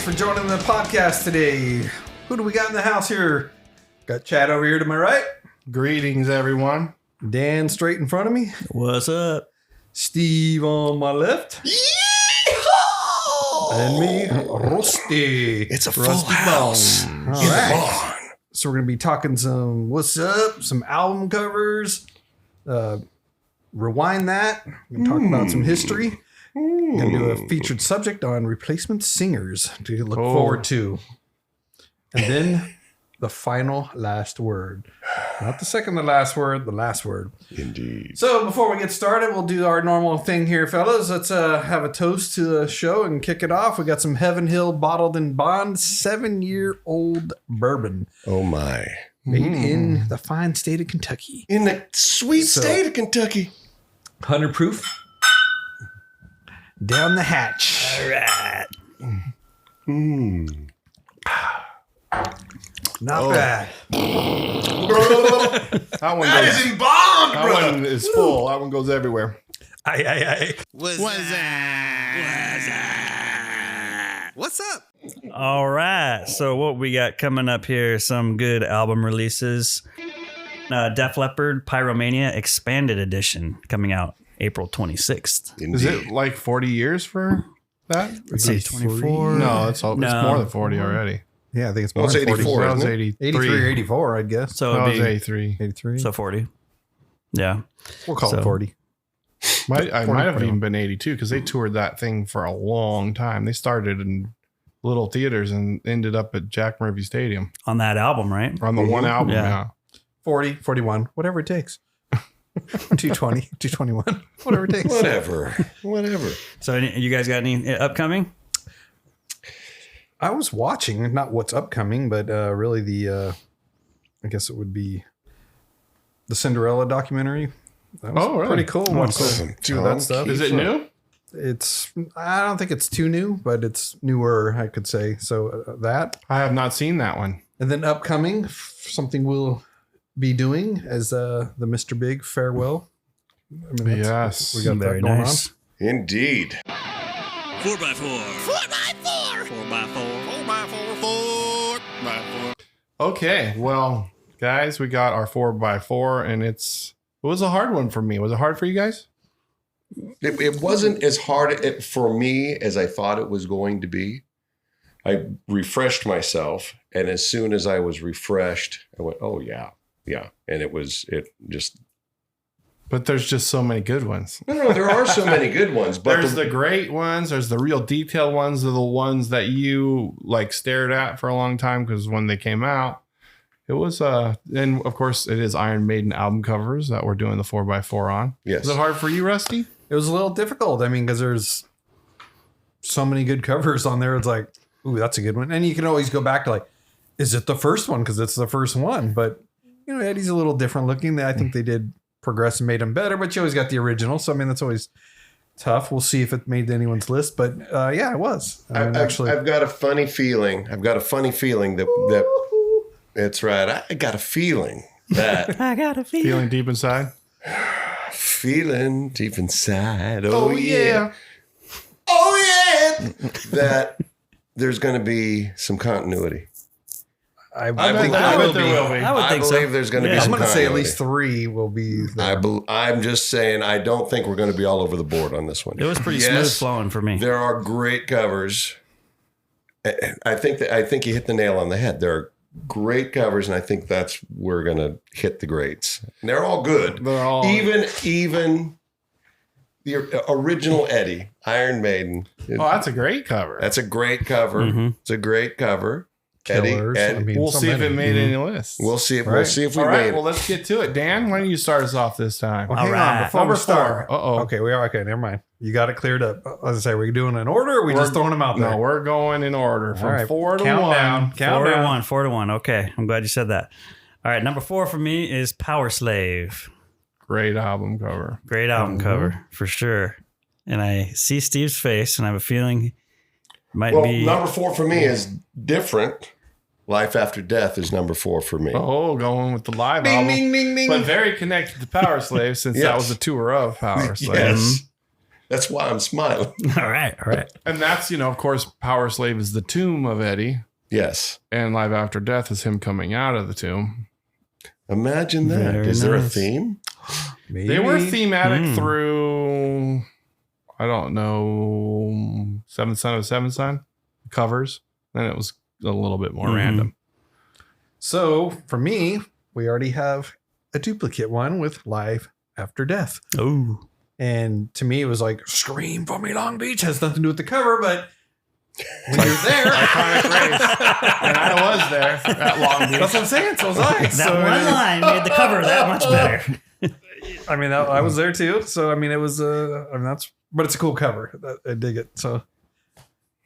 Thanks for joining the podcast today. Who do we got in the house here? Got Chad over here to my right. Greetings, everyone. Dan straight in front of me. What's up? Steve on my left. And me, Rusty. It's a full Rusty house. Bone. All right. So we're going to be talking some what's up, some album covers. Rewind that. We're going to talk about some history. We're going to do a featured subject on replacement singers to look forward to. And then the final last word. Not the second to last word, the last word. Indeed. So before we get started, we'll do our normal thing here, fellas. Let's have a toast to the show and kick it off. We got some Heaven Hill Bottled in Bond 7-year-old bourbon. Oh, my. Made in the fine state of Kentucky. In the sweet state of Kentucky. 100 proof. Down the hatch. All right. Not bad. That one That goes, is embalmed, that bro. one is full. That one goes everywhere. Aye. What's up? All right. So what we got coming up here, some good album releases. Def Leppard Pyromania Expanded Edition coming out April 26th. Indeed. Is it like 40 years for that? Let's see, 24. No, it's more than 40 already. Yeah, I think it's Well, more it's than 40. 84, That was isn't it? 83. 83 or 84, I'd guess. So That was it'd be 83. 83. so 40. Yeah. We'll call it so- 40. I might have even been 82 because they toured that thing for a long time. They started in little theaters and ended up at Jack Murphy Stadium On that album, right? on the one album. Yeah. Yeah. 40, 41, whatever it takes. 220, 221, whatever it takes. Whatever. So you guys got any upcoming? I was watching, not what's upcoming, but really the, I guess it would be the Cinderella documentary. That was really? pretty cool. Watch Awesome. some of that stuff. Is it new? I don't think it's too new, but it's newer, I could say. So that. I have not seen that one. And then upcoming, something we'll be doing as the Mr. Big farewell. I mean, Yes. we got Very that going nice. Indeed. 4x4. Okay. Well, guys, we got our 4x4 and it was a hard one for me. Was it hard for you guys? It wasn't as hard for me as I thought it was going to be. I refreshed myself, and as soon as I was refreshed, I went, "Oh yeah, yeah," and it just. But there's just so many good ones. No, there are so many good ones, but There's the great ones. There's the real detailed ones. They're the ones that you like stared at for a long time because when they came out, it was and of course it is Iron Maiden album covers that we're doing the 4x4 on. Yes. Is it hard for you, Rusty? It was a little difficult. I mean, because there's so many good covers on there. It's like, ooh, that's a good one. And you can always go back to like, is it the first one? Because it's the first one. But, you know, Eddie's a little different looking. I think they did progress and made him better, but you always got the original. So, I mean, that's always tough. We'll see if it made anyone's list. But, yeah, it was. I mean, I've got a funny feeling. that it's right. I got a feeling that I got a feeling. Feeling deep inside? feeling deep inside. Oh, yeah. That there's going to be some continuity. I I think bet there will there be. will be. I would I think believe so. there's going to be Yeah. some I'm going to say at continuity. least 3 will be there. I'm just saying I don't think we're going to be all over the board on this one. It was pretty Yes, smooth flowing for me. There are great covers. I think you hit the nail on the head. There are great covers, and I think that's we're going to hit the greats. And they're all good. They're all Even the original Eddie, Iron Maiden. Oh, that's a great cover. That's a great cover. Mhm. It's a great cover. Killers. Eddie, I mean, We'll so see if many. it made any lists. we'll see if Right. we All made right, it. well, let's get to it. Dan, why don't you start us off this time? Well, hang on, right. before Number we start. 4. Uh-oh. Okay, we are okay. Never mind. You got it cleared up. As I say, are we doing an order? Or are we just throwing them out there? No, we're going in order from All right. 4 to Count 1. down. 4 to 1. Okay. I'm glad you said that. All right. Number 4 for me is Power Slave. Great album cover. Great album cover for sure. And I see Steve's face and I have a feeling it might Well, be. number 4 for me is different. Life After Death is number 4 for me. Oh, going with the live Ding, album. ding, ding, ding. But very connected to Power Slave since that Yes. was a tour of Power Slave. Yes. That's why I'm smiling. All right. And that's, of course, Power Slave is the tomb of Eddie. Yes. And Live After Death is him coming out of the tomb. Imagine that. Very Is there a nice. theme? Maybe. They were thematic through, I don't know, Seventh Son of Seventh Son covers. Then it was a little bit more random. So for me, we already have a duplicate one with Live After Death. Oh, And to me, it was like, Scream for Me Long Beach. Has nothing to do with the cover, but when you're there. Iconic race. And I was there at Long Beach. That's what I'm saying. So was I. that So, one line made the cover that much better. I mean, I was there too. So, I mean, it was, but it's a cool cover. I dig it. So,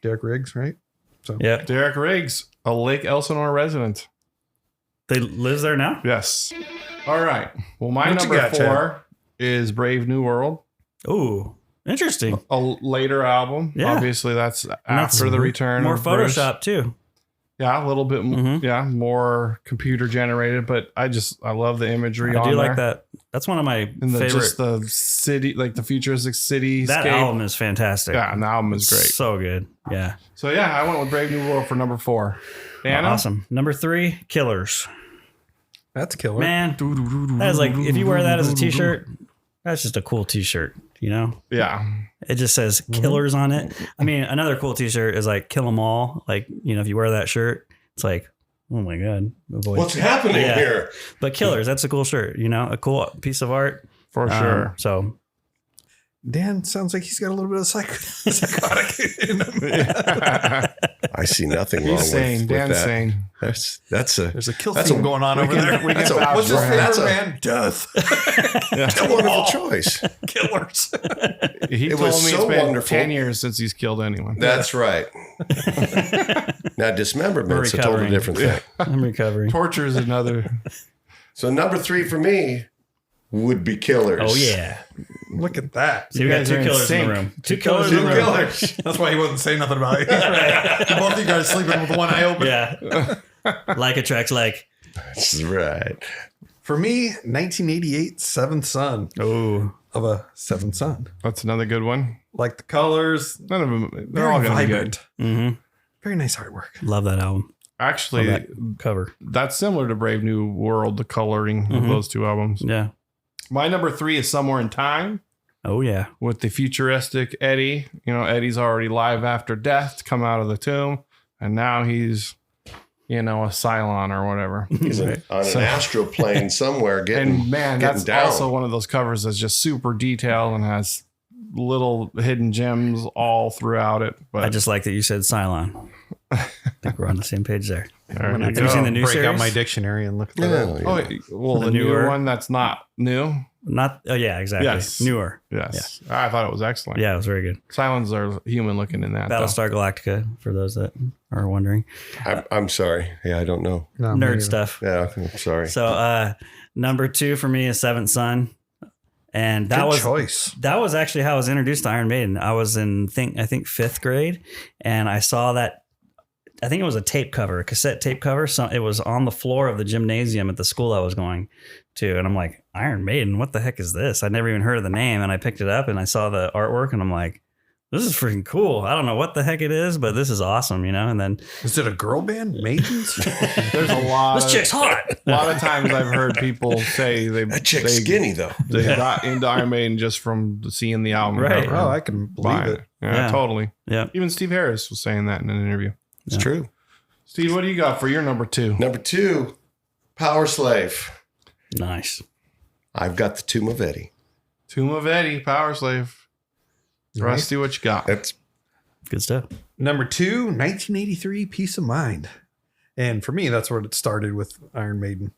Derek Riggs, right? So, Yep. Derek Riggs, a Lake Elsinore resident. They lives there now? Yes. All right. Well, my What you number got, 4 is Brave New World, Oh, interesting. a later album. Yeah. Obviously, that's And after that's the return More of Bruce. Photoshop too. Yeah, a little bit. Mhm. More computer generated, but I love the imagery. I on do like there. that. That's one of my And favorite. just the city, like the futuristic city. That album is fantastic. Yeah, and the album is great. So good. Yeah. So yeah, I went with Brave New World for number 4. Anna? Awesome. Number 3, Killers. that's killer. Man, that's like, if you wear that as a t-shirt, that's just a cool t-shirt, Yeah. It just says Killers on it. I mean, another cool t-shirt is like Kill 'Em All. Like, if you wear that shirt, it's like, oh my God. Avoid. What's happening Yeah. here? But Killers, that's a cool shirt, a cool piece of art. For sure. So Dan sounds like he's got a little bit of psychotic in him. I see nothing wrong He's sane. with Dan's that. sane. That's a There's a kill That's theme a- going on over there. That's a- What's his that's favorite a- band? Death. It's a wonderful choice. Killers. He It told was me so it's been wonderful. 10 years since he's killed anyone. That's right. Now dismemberment's a totally recovering. different thing. I'm recovering. Torture is another. So number 3 for me would be Killers. Oh, yeah. Look at that. So we got guys two are in killers in sync. the room. Two Two killers in Two the room. killers. That's why he wasn't saying nothing about it. Both of you guys sleeping with one eye open. Yeah. Like attracts like. That's right. For me, 1988 Seventh Son Oh. of a Seventh Son. That's another good one. Like the colors, None of them. They're very all going to be good. vibrant. Mm-hmm. Very nice artwork. Love that album. Actually, Love that cover. that's similar to Brave New World, the coloring of those two albums. Yeah. My number 3 is Somewhere in Time Oh, yeah. with the futuristic Eddie. Eddie's already live after death to come out of the tomb. And now he's, a Cylon or whatever. He's on an astral plane somewhere getting And man, getting that's down. also one of those covers that's just super detailed and has little hidden gems all throughout it. But I just like that you said Cylon. I think we're on the same page there. there you Have go. you seen the new Break series? out my dictionary and look at Yeah, that. yeah. Oh, well, The the newer newer- one that's not new. Not. Oh, yeah, exactly. Yes. Newer. Yes, I thought it was excellent. Yeah, it was very good. Cylons are human looking in that. though. Battlestar Galactica, for those that are wondering. I'm sorry. Yeah, I don't know. No, me Nerd neither. stuff. Yeah, I'm sorry. So, number 2 for me is Seventh Son. And that Good was choice. that was actually how I was introduced to Iron Maiden. I was in I think 5th grade, and I saw that. I think it was a tape cover, a cassette tape cover. So it was on the floor of the gymnasium at the school I was going to, and I'm like, Iron Maiden, what the heck is this? I'd never even heard of the name, and I picked it up and I saw the artwork, and I'm like, this is freaking cool. I don't know what the heck it is, but this is awesome, And then Is it a girl band? Maidens? There's a lot. this of, chick's hot. A lot of times I've heard people say That chick's skinny though. They got into Iron Maiden just from seeing the album. Right. cover. Oh, I can believe Buying it. Yeah, Yeah. totally. Yeah. Even Steve Harris was saying that in an interview. It's true. Steve, what do you got for your number 2? Number 2, Power Slave. Nice. I've got the Tomb of Eddie. Tomb of Eddie, Power Slave. Rusty, what you got? That's Good stuff. Number 2, 1983 Peace of Mind. And for me, that's where it started with Iron Maiden.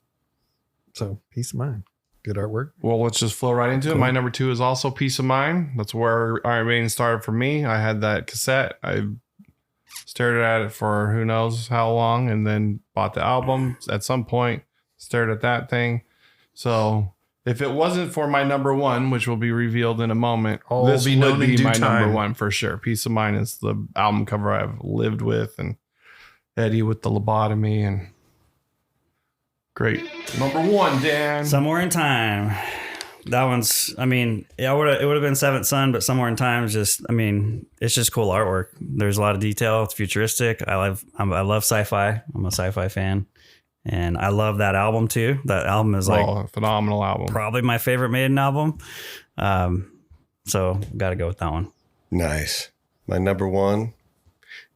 So, Peace of Mind. Good artwork. Well, let's just flow right into it. My number 2 is also Peace of Mind. That's where Iron Maiden started for me. I had that cassette. I stared at it for who knows how long and then bought the album at some point, stared at that thing. So if it wasn't for my number 1, which will be revealed in a moment, All this be would known in be due my time. number 1 for sure. Peace of Mind is the album cover I've lived with, and Eddie with the lobotomy, and great. Number 1, Dan. Somewhere in Time. That one's, I mean, yeah, it would have been Seventh Son, but Somewhere in Time is just, I mean, it's just cool artwork. There's a lot of detail. It's futuristic. I love sci-fi. I'm a sci-fi fan. And I love that album too. That album is like a phenomenal album. probably my favorite Maiden album. So got to go with that one. Nice. My number one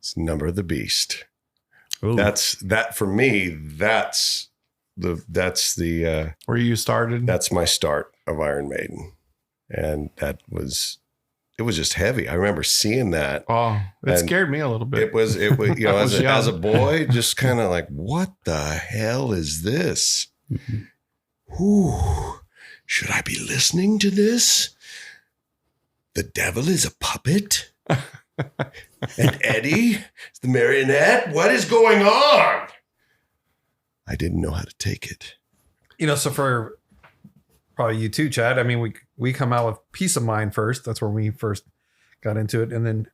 is Number of the Beast. Ooh. That for me. That's the Where you started? that's my start of Iron Maiden, and it was just heavy. I remember seeing that. Oh, it And scared me a little bit. It was you know I was young. as a boy, just kind of like, what the hell is this? Ooh, should I be listening to this? The devil is a puppet, and Eddie is the marionette. What is going on? I didn't know how to take it. You know, so for probably you too, Chad. I mean, we come out with Peace of Mind first. That's where we first got into it, and then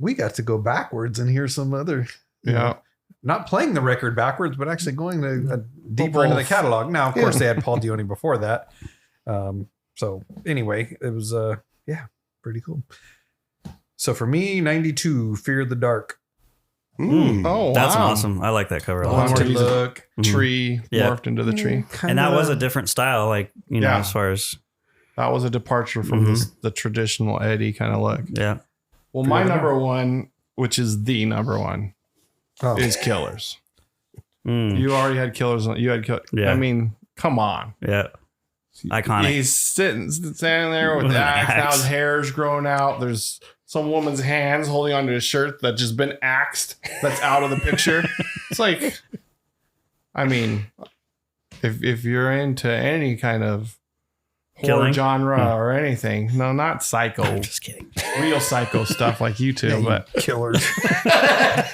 we got to go backwards and hear some other. You know, not playing the record backwards, but actually going to deeper into the catalog. Now, of course, they had Paul Dioni before that. So anyway, it was pretty cool. So for me, 92, Fear the Dark. Oh, That's wow. awesome. I like that cover a The lot. one where too. he's a tree Yeah. morphed into the tree. And that was a different style, like, you know, Yeah. as far as, That was a departure from the traditional Eddie kind of look. yeah. Well, my number one, which is the number one, is Killers. Mm, You already had Killers. You had Yeah. I mean, come on. yeah. Iconic. He's standing there with With the an axe. Now axe. his hair's growing out. There's some woman's hands holding onto his shirt that's just been axed. That's out of the picture. It's like, I mean, if you're into any kind of horror Killing? genre or anything, no, not psycho, Just kidding. real psycho stuff like you two, but Killers.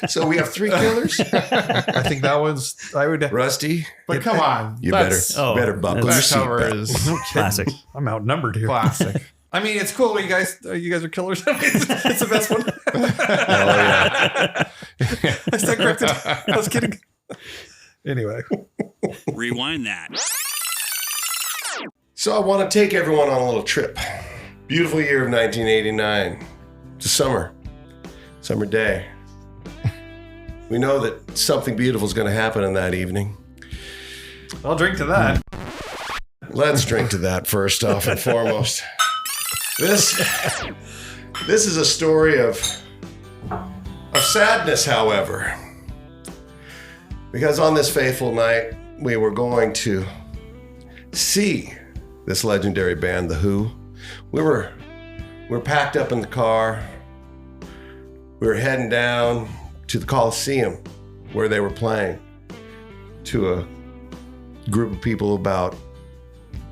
So we have 3 killers. I think that was, I would, Rusty, come on, you better that's- buckle your that cover seatbelt. is Classic. I'm outnumbered here. classic. I mean, it's cool. You guys are killers. It's the best one. Oh yeah. I stand corrected. I was kidding. Anyway, Rewind that. So I want to take everyone on a little trip. Beautiful year of 1989. It's a summer day. We know that something beautiful is going to happen in that evening. I'll drink to that. Let's drink to that first off and foremost. This is a story of sadness, however. Because on this fateful night, we were going to see this legendary band, The Who. We were packed up in the car. We were heading down to the Coliseum where they were playing to a group of people about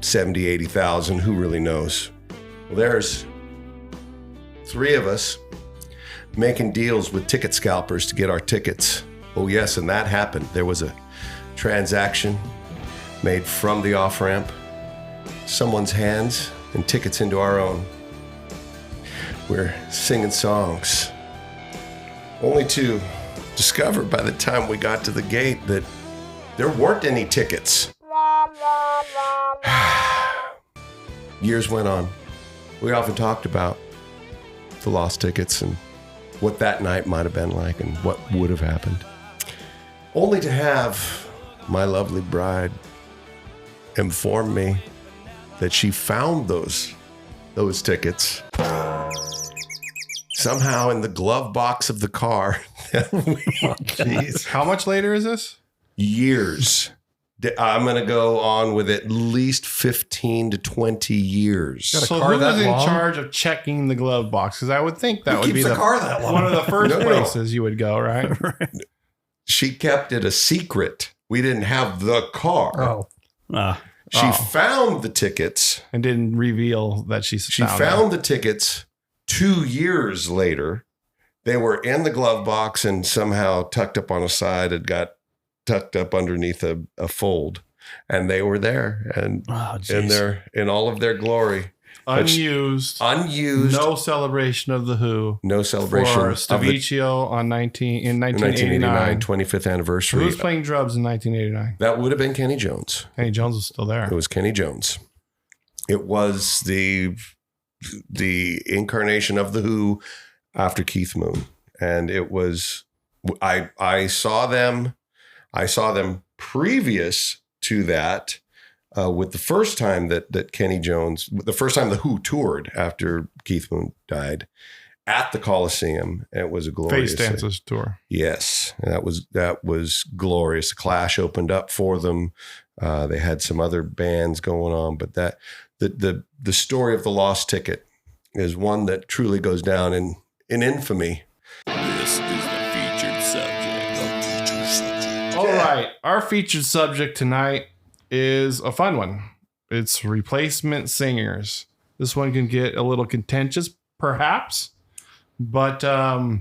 70, 80,000, who really knows? Well, there's 3 of us making deals with ticket scalpers to get our tickets. Oh yes, and that happened. There was a transaction made from the off-ramp, someone's hands, and tickets into our own. We're singing songs, only to discover by the time we got to the gate that there weren't any tickets. Years went on. We often talked about the lost tickets and what that night might have been like and what would have happened. Only to have my lovely bride inform me that she found those tickets somehow in the glove box of the car. Jeez. How much later is this? Years. I'm going to go on with at least 15 to 20 years. Got a So car who that was in long? charge of checking the glove box? Because I would think that Who would be keeps the car that long? one of the first No. places you would go, right? She kept it a secret. We didn't have the car. Oh, She found the tickets. And didn't reveal that she Found the tickets 2 years later. They were in the glove box and somehow tucked up on a side. It got tucked up underneath a fold, and they were there and in all of their glory. unused. No celebration of the Who. No celebration For of the Stavicchio in 1989. 25th anniversary. Who was playing drums in 1989? That would have been Kenny Jones. Kenny Jones was still there. It was Kenny Jones. It was the incarnation of the Who after Keith Moon, and it was I saw them previous to that with the first time that Kenny Jones, the first time the Who toured after Keith Moon died at the Coliseum. It was a glorious Face Dances tour. Yes, that was glorious. The Clash opened up for them. They had some other bands going on, but that the story of the Lost Ticket is one that truly goes down in infamy. This is the featured subject. All right. Our featured subject tonight is a fun one. It's replacement singers. This one can get a little contentious, perhaps, but Yeah,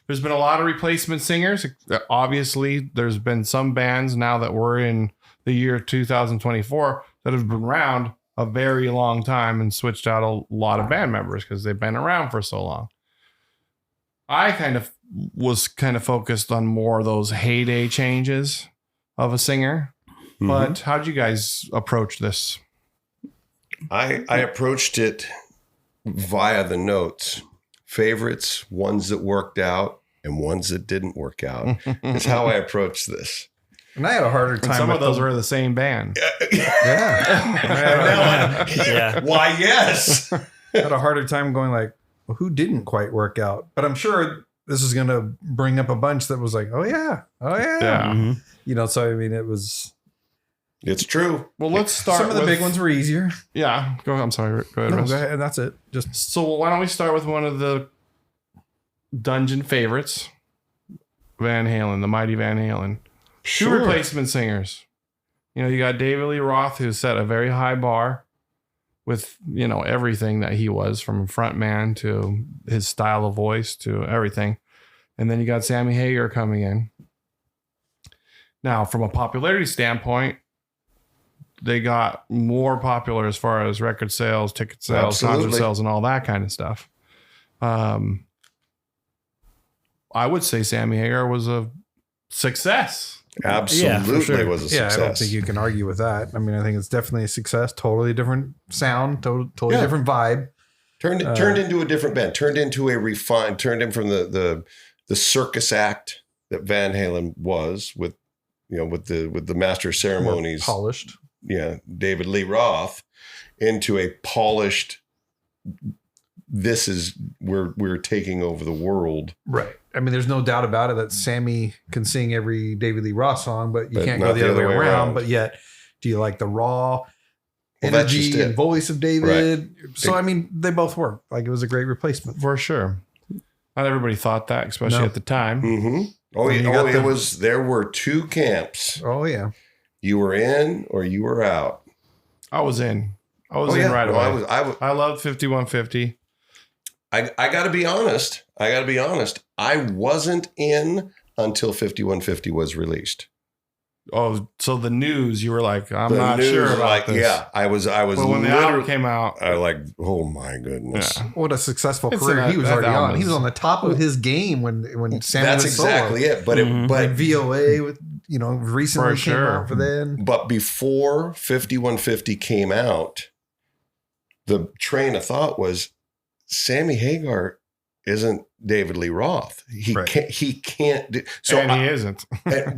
there's been a lot of replacement singers. Obviously, there's been some bands now that we're in the year 2024 that have been around a very long time and switched out a lot of band members because they've been around for so long. I was focused on more of those heyday changes of a singer. Mm-hmm. But how'd you guys approach this? I approached it via the notes. Favorites, ones that worked out, and ones that didn't work out. Is how I approached this. And I had a harder time. And some with of those were the same band. Yeah. Yeah. Why, yes. I had a harder time going like, well, who didn't quite work out? But I'm sure this is going to bring up a bunch that was like, oh yeah. Yeah. Mhm. So I mean, it was It's true. Well, let's start some of the with- big ones were easier. Yeah. I'm sorry. Go ahead, No, Russ. go ahead. That's it. Just So why don't we start with one of the dungeon favorites, Van Halen, the mighty Van Halen. Two replacement singers. You got David Lee Roth, who set a very high bar with, everything that he was, from front man to his style of voice to everything. And then you got Sammy Hagar coming in. Now, from a popularity standpoint, they got more popular as far as record sales, ticket sales, concert Absolutely. sales, and all that kind of stuff. I would say Sammy Hagar was a success. Absolutely sure. was a yeah, success. I don't think you can argue with that. I mean, I think it's definitely a success. Totally different sound. Totally Yeah. different vibe. Turned into a different band. Turned into a refined. Turned in from the circus act that Van Halen was with the master of ceremonies. Polished. Yeah, David Lee Roth, into a polished. This is we're taking over the world. Right. I mean, there's no doubt about it that Sammy can sing every David Lee Roth song, but you But can't not go the other way around. around. But yet, do you like the raw Well, that's just energy it. and voice of David? So, I mean, they both work. Like, it was a great replacement. For sure. Not everybody thought that, especially No. at the time. Mm-hmm. Oh, And you yeah. got It was. There were two camps. Oh, yeah. You were in or you were out. I was in. I was Oh, in yeah. right No, away. I loved 5150. I got to be honest. I wasn't in until 5150 was released. Oh, so the news, you were like, I'm The not news, sure about this. Yeah, I was But when the album literally. came out, I like. Oh my goodness. yeah. What a successful It's career an- he was that already album on. He is- was on the top of his game when Sammy That's was exactly solo. it. But Mhm. but Like VOA with recently For came sure. out for then. But before 5150 came out, the train of thought was Sammy Hagar isn't David Lee Roth. He Right. can't do so. And he isn't.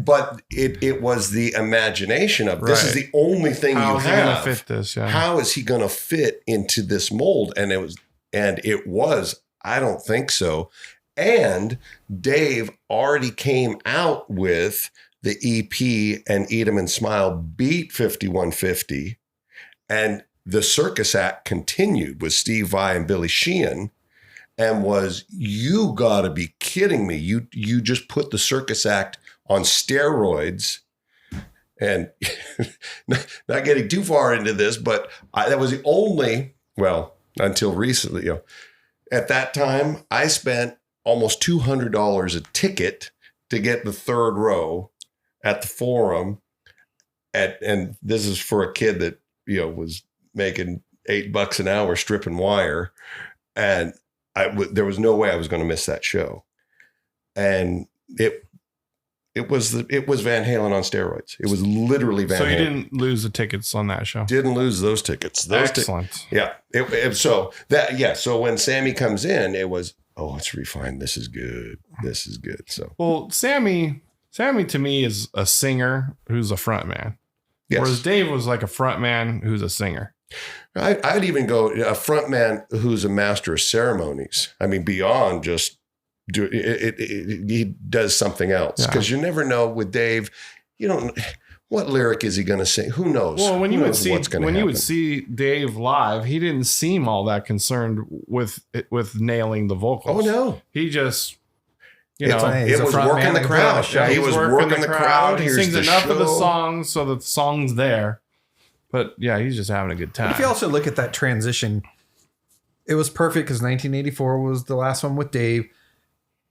But it was the imagination of this is Right. the only thing How you is he going to have. fit this? Yeah. How is he going to fit into this mold? And it was. I don't think so. And Dave already came out with the EP and Eat 'Em and Smile beat 5150. And the circus act continued with Steve Vai and Billy Sheehan, and was, you gotta be kidding me. You just put the circus act on steroids. And not getting too far into this, but that was the only, well, until recently, at that time, I spent almost $200 a ticket to get the third row at the Forum. And this is for a kid that, was making $8 an hour stripping wire. And there was no way I was going to miss that show. And it It was Van Halen on steroids. It was literally Van Halen. So you didn't lose the tickets on that show. Didn't lose those tickets. Excellent. Yeah. So when Sammy comes in, it was, oh, it's refined. This is good. This is good. So Well, Sammy to me is a singer who's a front man. yes. Whereas Dave was like a front man who's a singer. I'd even go a front man who's a master of ceremonies. I mean, beyond just he does something else, because you never know with Dave. You don't. What lyric is he going to sing? Who knows? Well, when you would see what's going to happen. you would see Dave live, he didn't seem all that concerned with nailing the vocals. Oh no, he just He's it a was front working man the of the crowd. crowd. Yeah, he was working the crowd. He Here's sings the enough of the show. songs so that the song's there. But yeah, he's just having a good time. If you also look at that transition, it was perfect because 1984 was the last one with Dave.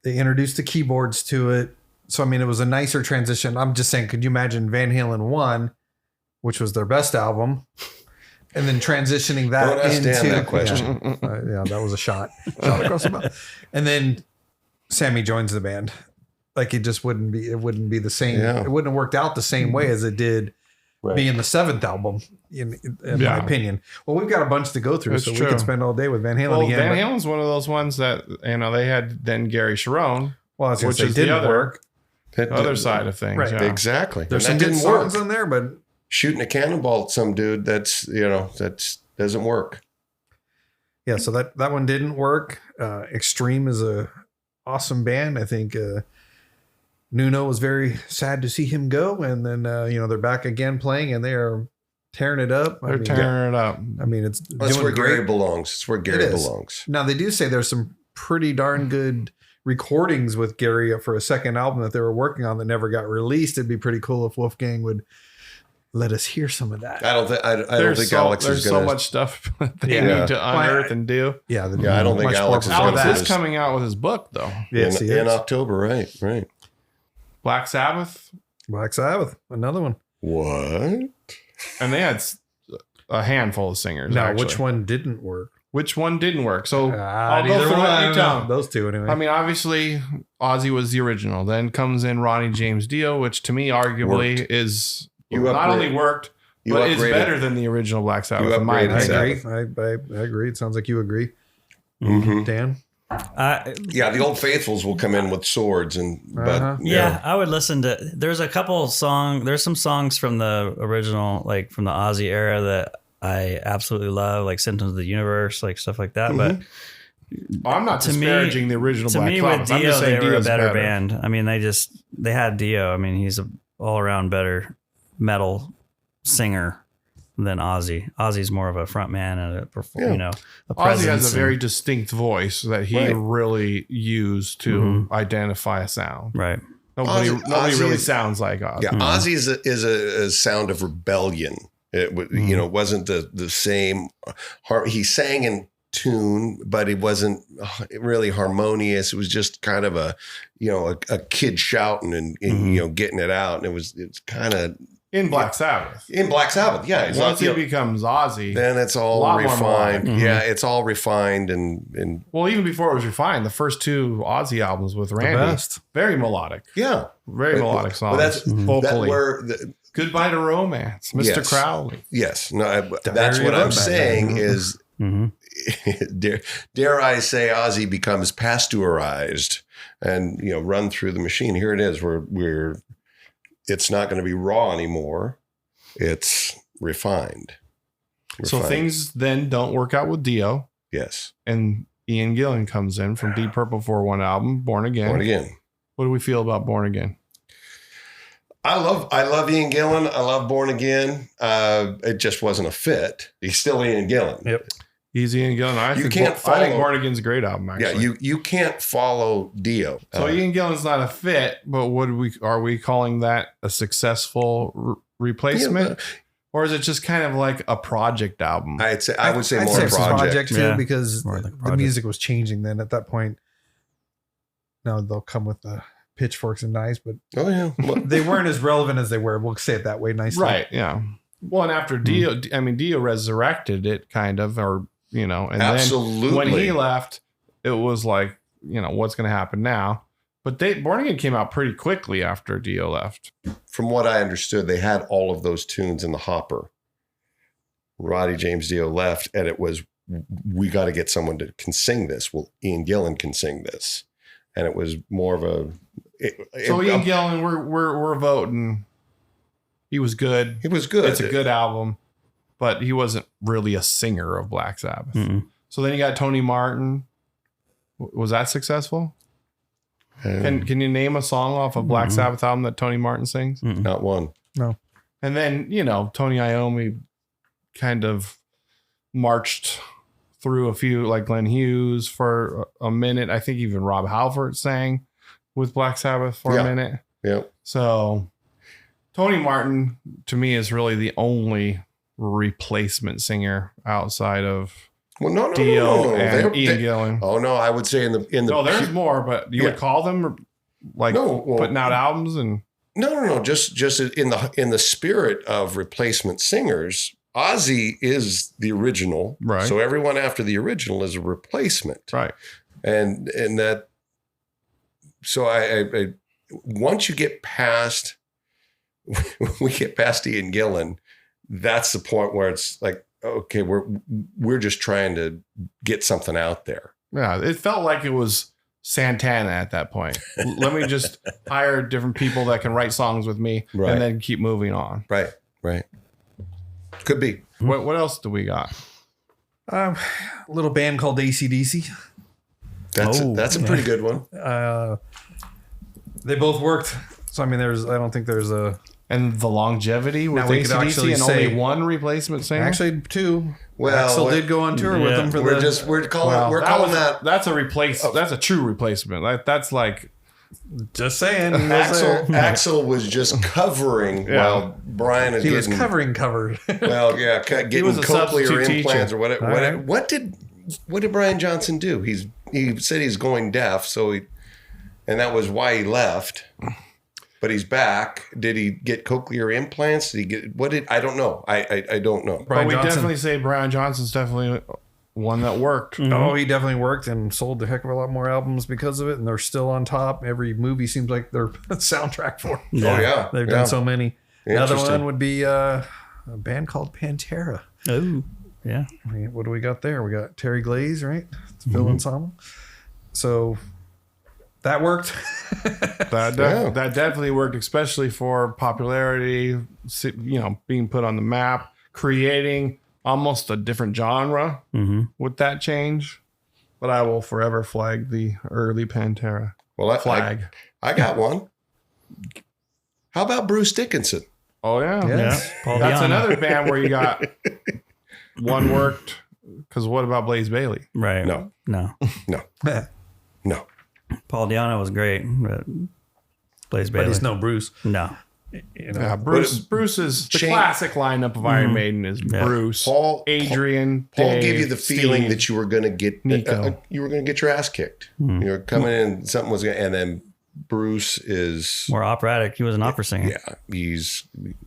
They introduced the keyboards to it. So, I mean, it was a nicer transition. I'm just saying, could you imagine Van Halen 1, which was their best album, and then transitioning that Don't ask into Dan that question. Yeah, that was a shot across the mouth. And then Sammy joins the band. Like it just wouldn't be the same. Yeah. It wouldn't have worked out the same way as it did being the seventh album, in my opinion. Well, we've got a bunch to go through, That's so true. we could spend all day with Van Halen Well, again. Van but- Halen's one of those ones that they had then Gary Sharon, well, I was gonna which say is the didn't other work. That other didn't- side of things. Right. Yeah. Exactly. There's And some that good didn't work. songs on there, but Shooting a cannonball at some dude that doesn't work. yeah, so that one didn't work. Extreme is a awesome band. I think Nuno was very sad to see him go, and then they're back again playing, and they are tearing it up. They're tearing it up. I mean, it's That's doing where Gary great. belongs. It's where Gary It is. belongs. Now they do say there's some pretty darn good recordings with Gary for a second album that they were working on that never got released. It'd be pretty cool if Wolfgang would let us hear some of that. I don't think Alex is There's going so much stuff they Yeah. need to unearth and do. Yeah, Yeah, I don't think much Alex more is for gonna Alex do that. is coming out with his book though. Yes, he in is. October, right. Black Sabbath, Black Sabbath, another one. What? and they had a handful of singers. Now, actually. which one didn't work? Which one didn't work? So I'll Neither go for what one. you tell 'em. Those two anyway. I mean, obviously, Ozzy was the original. Then comes in Ronnie James Dio, which to me arguably is You not upgrade- only worked, You but it's upgraded. better than the original Black Sabbath. You in my upgraded I opinion. Sabbath. agree. I agree. It sounds like you agree, Mhm. Dan. Yeah, the old faithfuls will come in with swords Uh-huh. Yeah, I would listen to. There's a couple there's some songs from the original, like from the Ozzy era, that I absolutely love, like Symptoms of the Universe, like stuff like that. But I'm not To me- disparaging the original to Black me, Sabbath. with I'm Dio, just they saying were a Dio's better band. I mean, they had Dio. I mean, he's a all around better metal singer than Ozzy. Ozzy's more of a front man and a Ozzy presence. has a and- very distinct voice that he Right. really used to identify a sound. right. Nobody Ozzy really is- sounds like Ozzy. Yeah, Ozzy is a sound of rebellion. It wasn't the same. He sang in tune, but it wasn't really harmonious. It was just kind of a kid shouting and getting it out, and it's kind of In Black Sabbath. in Black Sabbath. Yeah, it's Once not, it becomes Ozzy, then it's a all lot more refined. melodic. Yeah, it's all refined and well, even before it was refined, the first two Ozzy albums with Randy, best. very melodic, yeah. very melodic songs. But that's vocally. where Goodbye to Romance, Mr. Yes. Crowley. yes. No, that's Diary what of a I'm Madman. saying is. Mhm. dare I say Ozzy becomes pasteurized and run through the machine. Here it is. We're it's not going to be raw anymore. It's refined. So things then don't work out with Dio, yes. and Ian Gillan comes in from Deep Purple 4-1 album, Born Again. Born Again. What do we feel about Born Again? I love Ian Gillan. I love Born Again. It just wasn't a fit. He's still Ian Gillan. Yep. He's Ian Gillan. I think follow- Born Again's a great album, actually. Yeah, you can't follow Dio. So Ian Gillan's not a fit, but are we calling that a successful replacement? Or is it just kind of like a project album? I would say more it's project. too, Yeah. because More like a the project. music was changing then at that point. Now they'll come with the pitchforks and knives, but Oh yeah. Well, they weren't as relevant as they were. We'll say it that way nicely. Right, yeah. Well, and after Dio, I mean, Dio resurrected it kind of, and absolutely. then when he left, it was like, what's going to happen now? But Born Again came out pretty quickly after Dio left. From what I understood, they had all of those tunes in the hopper. Roddy James Dio left, and it was, we got to get someone that can sing this. Well, Ian Gillan can sing this. And it was more of a... Ian Gillan, we're voting. He was good. It was good. It's a good album, but he wasn't really a singer of Black Sabbath. Mm-mm. So then you got Tony Martin. Was that successful? Can you name a song off a Black Sabbath album that Tony Martin sings? Not one. No. And then, Tony Iommi kind of marched through a few, like Glenn Hughes for a minute. I think even Rob Halford sang with Black Sabbath for a minute. Yeah. So Tony Martin, to me, is really the only replacement singer outside of Dio and Ian Gillan. Oh no, I would say in the No, there's more, but you would call them putting out albums and no. Just in the spirit of replacement singers, Ozzy is the original, right? So everyone after the original is a replacement, right? And that. So I once you get past, we get past Ian Gillan, that's the point where it's like, okay, we're just trying to get something out there. Yeah, it felt like it was Santana at that point. Let me just hire different people that can write songs with me, and then keep moving on. Right. Could be. What else do we got? A little band called AC/DC. That's a pretty good one. They both worked. So I mean, I don't think there's a. And the longevity with AC/DC and only one replacement singer? Actually, two. Well, Axl did go on tour with them for we're calling that. That's a That's a true replacement. That's like. Just saying. Axl was just covering while Brian is was covered. Well, yeah, getting cochlear implants or whatever. Right. What did Brian Johnson do? He said he's going deaf, and that was why he left. But he's back. Did he get cochlear implants? Did he get I don't know. I don't know. But we definitely say Brian Johnson's definitely one that worked. Mm-hmm. Oh, he definitely worked and sold a heck of a lot more albums because of it, and they're still on top. Every movie seems like they're a soundtrack for. Yeah. Oh yeah, they've done so many. Another one would be a band called Pantera. Oh, yeah. What do we got there? We got Terry Glaze, right? It's Phil Ensemble. So that worked. That definitely worked, especially for popularity, being put on the map, creating almost a different genre with that change. But I will forever flag the early Pantera flag. I got one. How about Bruce Dickinson? Oh, yeah. Yes. Paul That's Di'Anno. another band where you got one worked. Because what about Blaze Bayley? Right. No. Paul Di'Anno was great, but Blaze Bayley. But he's no Bruce. No. Yeah, Bruce is the classic lineup of Iron Maiden is Bruce, Adrian, Paul Dave, gave you the feeling Steve, that you were going to get Nico. you were going to get your ass kicked. You were coming in, something was going, and then Bruce is More operatic. He was an opera singer. Yeah,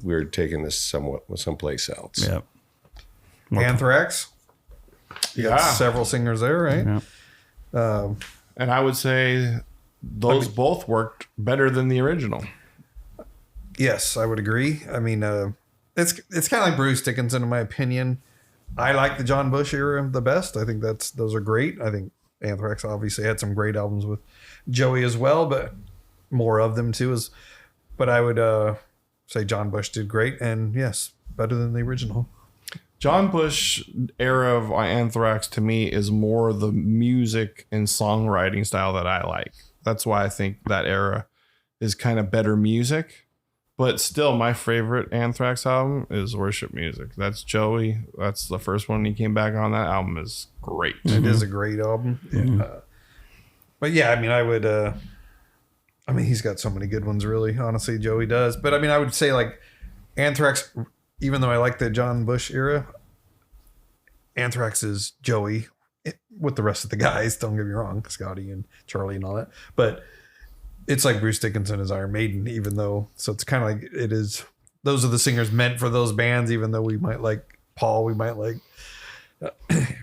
we're taking this someplace else. Yep. Anthrax. You got several singers there, right? Yeah. And I would say those both worked better than the original. Yes, I would agree. I mean, it's kind of like Bruce Dickinson, in my opinion. I like the John Bush era the best. I think those are great. I think Anthrax obviously had some great albums with Joey as well, but more of them too. But I would say John Bush did great, and yes, better than the original. John Bush era of Anthrax to me is more the music and songwriting style that I like. That's why I think that era is kind of better music. But still, my favorite Anthrax album is Worship Music. That's Joey. That's the first one he came back on. That album is great. It is a great album. But yeah, I mean, I would. He's got so many good ones, really. Honestly, Joey does. But I mean, I would say like Anthrax. Even though I like the John Bush era, Anthrax is Joey with the rest of the guys. Don't get me wrong, Scotty and Charlie and all that. But it's like Bruce Dickinson is Iron Maiden, even though. So it's kind of like it is. Those are the singers meant for those bands. Even though we might like Paul, we might like.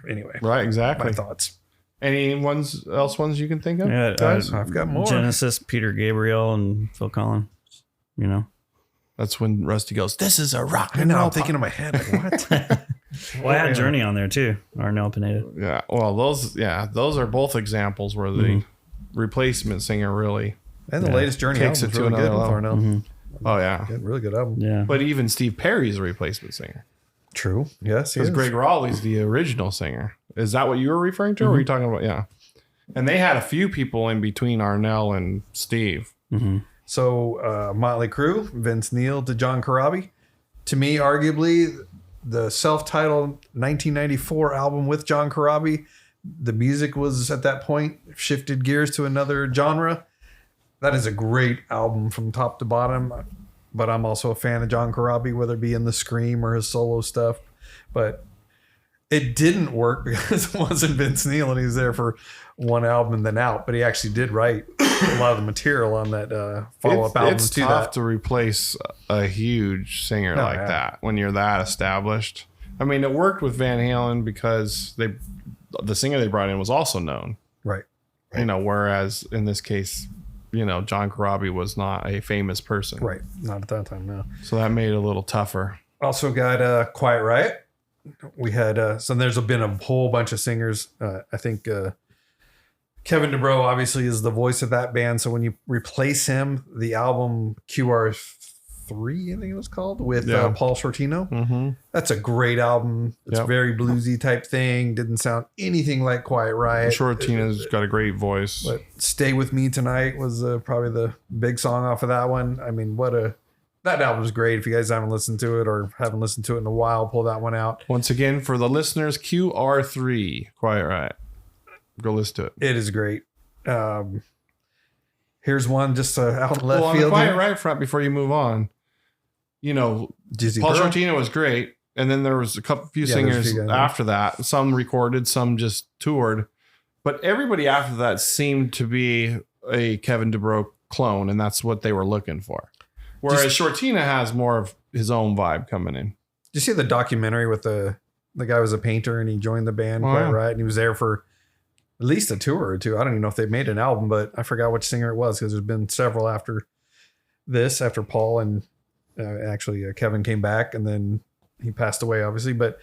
Anyway, Right, exactly. My thoughts. Any ones you can think of? Yeah, guys? I've got more. Genesis, Peter Gabriel, and Phil Collins. You know. That's when Rusty goes, "This is a rock I and know. roll." I'm thinking in my head, like, what? Well, I had Journey on there too. Arnel Pineda. Yeah. Well, those are both examples where the replacement singer really. And the latest Journey Takes album it is to really good another with level. Arnell. Oh yeah. Good, really good album. Yeah. But even Steve Perry's a replacement singer. True. Yes, he Because is. Greg Raleigh's the original singer. Is that what you were referring to? Or were you talking about? Yeah. And they had a few people in between Arnell and Steve. So Motley Crue, Vince Neil to John Corabi. To me, arguably, the self-titled 1994 album with John Corabi. The music was at that point shifted gears to another genre. That is a great album from top to bottom. But I'm also a fan of John Corabi, whether it be in the Scream or his solo stuff. But it didn't work because it wasn't Vince Neil and he was there for one album and then out. But he actually did write a lot of the material on that follow-up album It's to tough that. to replace a huge singer Oh, like yeah. that when you're that established. I mean, it worked with Van Halen because the singer they brought in was also known. Right. You know, whereas in this case, you know, John Corabi was not a famous person. Right. Not at that time, no. So that made it a little tougher. Also got Quiet Riot. We had so there's been a whole bunch of singers. I think Kevin DuBrow obviously is the voice of that band. So when you replace him, the album QR3, I think it was called, with Paul Sortino. Mm-hmm. That's a great album. It's Yep. very bluesy type thing. Didn't sound anything like Quiet Riot. I'm sure Tina's got a great voice. But Stay With Me Tonight was probably the big song off of that one. I mean, that album's great. If you guys haven't listened to it or haven't listened to it in a while, pull that one out. Once again, for the listeners, QR3, Quiet Riot. Go listen to it. It is great. Here's one just out in left Well, on the field. Quiet here. Riot front, before you move on, you know, Dizzy Paul Pearl. Sortino was great. And then there was few Yeah, there's a singers few guys. after that. Some recorded, some just toured. But everybody after that seemed to be a Kevin DuBrow clone, and that's what they were looking for. Whereas Shortina has more of his own vibe coming in. Did you see the documentary with the guy was a painter and he joined the band Oh, Quiet yeah. Riot and he was there for at least a tour or two. I don't even know if they made an album, but I forgot which singer it was because there's been several after Paul and actually Kevin came back and then he passed away obviously, but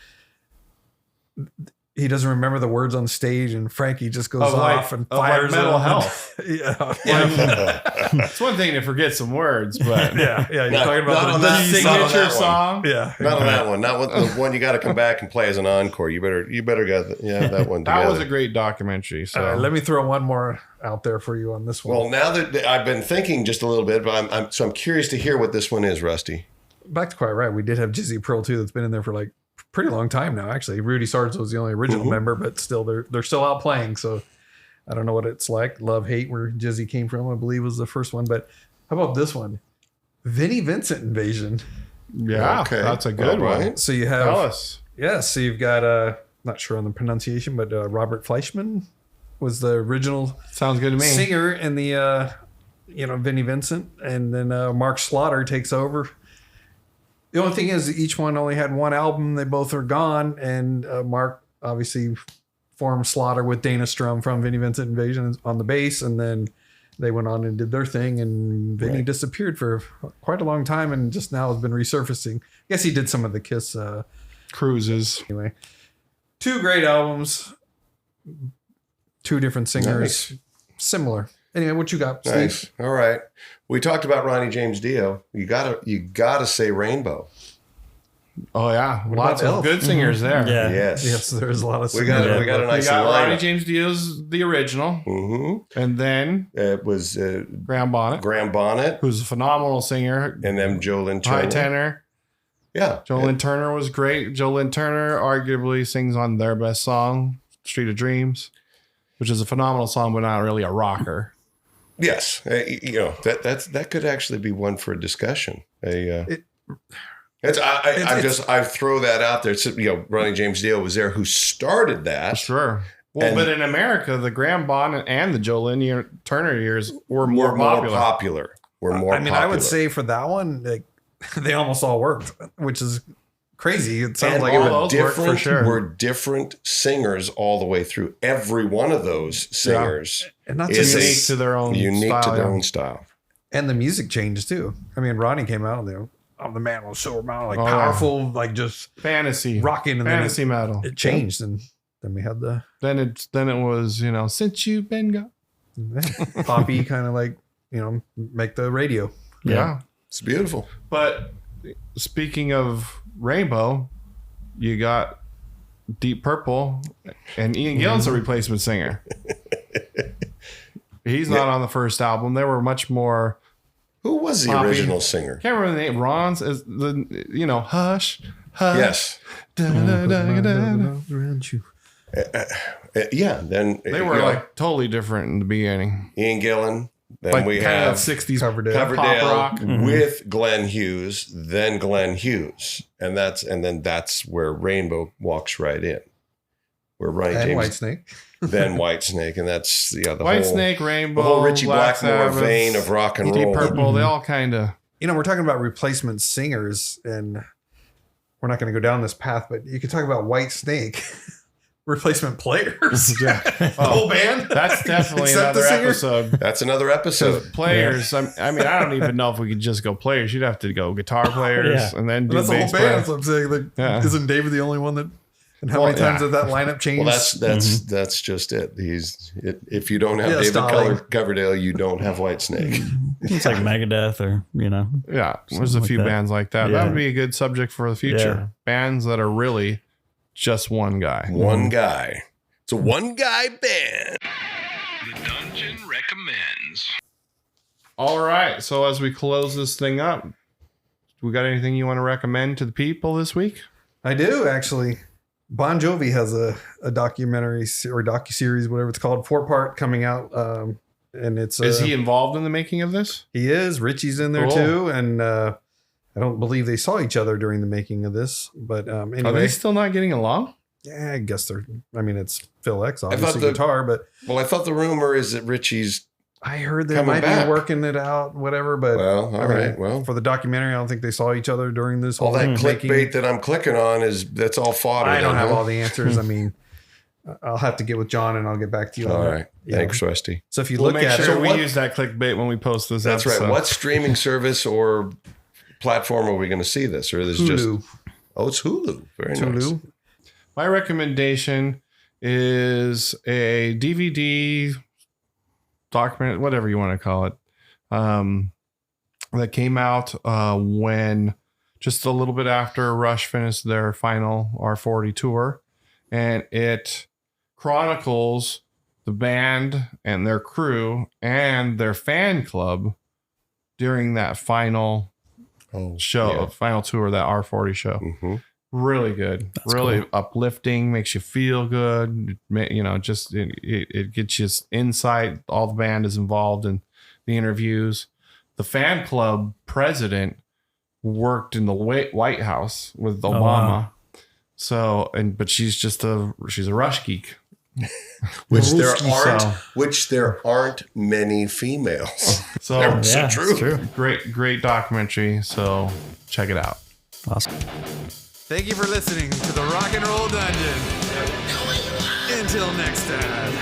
he doesn't remember the words on stage and Frankie just goes off and fires mental him. health. yeah. It's one thing to forget some words, but Yeah. You're Not- talking not about on the that- D not on signature that one. song. Yeah. Not on that one. Not with the one you got to come back and play as an encore. You better get that one together. That was a great documentary. So All right, let me throw one more out there for you on this one. Well, now that I've been thinking just a little bit, but I'm curious to hear what this one is, Rusty. Back to Quiet Riot, we did have Jizzy Pearl too. That's been in there for like a pretty long time now. Actually, Rudy Sargent was the only original member, but still, they're still out playing. So I don't know what it's like. Love Hate, where Jizzy came from, I believe was the first one. But how about this one? Vinnie Vincent Invasion. yeah, Okay. that's a good All one. right. So you have Tell us. so you've got not sure on the pronunciation, but Robert Fleischman was the original Sounds good to me. singer in the Vinnie Vincent, and then Mark Slaughter takes over. The only thing is each one only had one album. They both are gone, and Mark obviously formed Slaughter with Dana Strum from Vinnie Vincent Invasion on the bass, and then they went on and did their thing, and Vinnie disappeared for quite a long time, and just now has been resurfacing. I guess he did some of the Kiss Cruises. anyway. Two great albums, two different singers, Nice. similar. Anyway, what you got, Steve? Nice. All right. We talked about Ronnie James Dio. You gotta say Rainbow. Oh yeah, What lots about of Elf? good singers there. Yeah. Yes. There's a lot of We got singers. we got a We nice got Ronnie lineup. James Dio's the original, Mm-hmm. and then It was Graham Bonnet, Graham Bonnet who's a phenomenal singer, and then Joe Lynn high Turner. tenor. Yeah. Joe Lynn Turner was great. Joe Lynn Turner arguably sings on their best song, "Street of Dreams," which is a phenomenal song, but not really a rocker. Yes. That could actually be one for a discussion. I throw that out there. It's, Ronnie James Dio was there who started that. Sure. Well, And- but in America, the Graham Bonnet and the Joe Lynn Turner years were more More popular. popular. We're more I mean, popular. I would say for that one, like, they almost all worked, which is crazy. It sounds And like all it those work for sure. we're different singers all the way through. Every one of those singers and not is just unique to their own unique style, to their yeah. own style. and the music changed too. I mean, Ronnie came out and they were, I'm the man on silver mountain, like Oh, yeah. powerful, like just Fantasy. rocking, and Fantasy metal. then it changed, and then we had the Then it was, since you've been gone. poppy kind of like, make the radio. Yeah. It's beautiful. But speaking of Rainbow, you got Deep Purple, and Ian Gillan's a replacement singer. He's not on the first album. They were much more. Who was the Poppy. original singer? Can't remember the name. Ron's is the Hush, Hush. Yes. Da, da, da, da. Around you. Yeah. Then They were like totally different in the beginning. Ian Gillan. Then Like we kind have of 60s Coverdale. pop rock. Coverdale with Glenn Hughes, then Glenn Hughes, and then that's where Rainbow walks right in. Where Ronnie And James, Whitesnake. then Whitesnake, and that's the White whole Snake, Rainbow, the whole Richie Black Blackmore Sabbath, vein of rock and Deep roll. Purple. They all kind of. We're talking about replacement singers, and we're not going to go down this path, but you could talk about Whitesnake replacement players. Yeah. The whole band. That's definitely Except the another singer? episode. That's another episode. Players. I mean, I don't even know if we could just go players. You'd have to go guitar players Yeah. and then do That's the whole bass band. players. So I'm saying, like, Yeah. isn't David the only one that? And how Well, many times yeah. did that lineup change? Well, that's just it. If you don't have Yeah, David styling. Coverdale, you don't have Whitesnake. It's like Megadeth or, Yeah, there's a like few that. bands like that. Yeah. That would be a good subject for the future. Yeah. Bands that are really just one guy. One guy. It's a one guy band. The Dungeon recommends. All right. So as we close this thing up, we got anything you want to recommend to the people this week? I do actually. Bon Jovi has a documentary or docuseries, whatever it's called, 4-part coming out, and it's Is he involved in the making of this? He is. Richie's in there Cool. too, and I don't believe they saw each other during the making of this. But Are they anyway, still not getting along? yeah, I guess they're. I mean, it's Phil X, thought obviously the- guitar, but Well, I thought the rumor is that Richie's. I heard they Coming might back. be working it out, whatever. But Well, all I mean, right. Well, for the documentary, I don't think they saw each other during this all whole that making. clickbait that I'm clicking on that's all fodder. I don't then, have huh? all the answers. I mean, I'll have to get with John and I'll get back to you. All on right. that. Thanks, Rusty. So if you We'll look make at sure it, we what- use that clickbait when we post this That's episode. right. What streaming service or platform are we going to see this? Or is this just? Hulu, Oh, it's Hulu. Very nice. Hulu. My recommendation is a DVD document, whatever you want to call it, that came out when just a little bit after Rush finished their final R40 tour, and it chronicles the band and their crew and their fan club during that final Oh, show, final tour, that R40 show. Mm-hmm. Really good, really uplifting, makes you feel good. Just it gets you insight. All the band is involved in the interviews. The fan club president worked in the White House with Obama. wow. So, but she's a Rush geek. Which So- there aren't many females. So That's Yeah, true. it's true. great documentary. So check it out. Awesome. Thank you for listening to the Rock and Roll Dungeon. Until next time.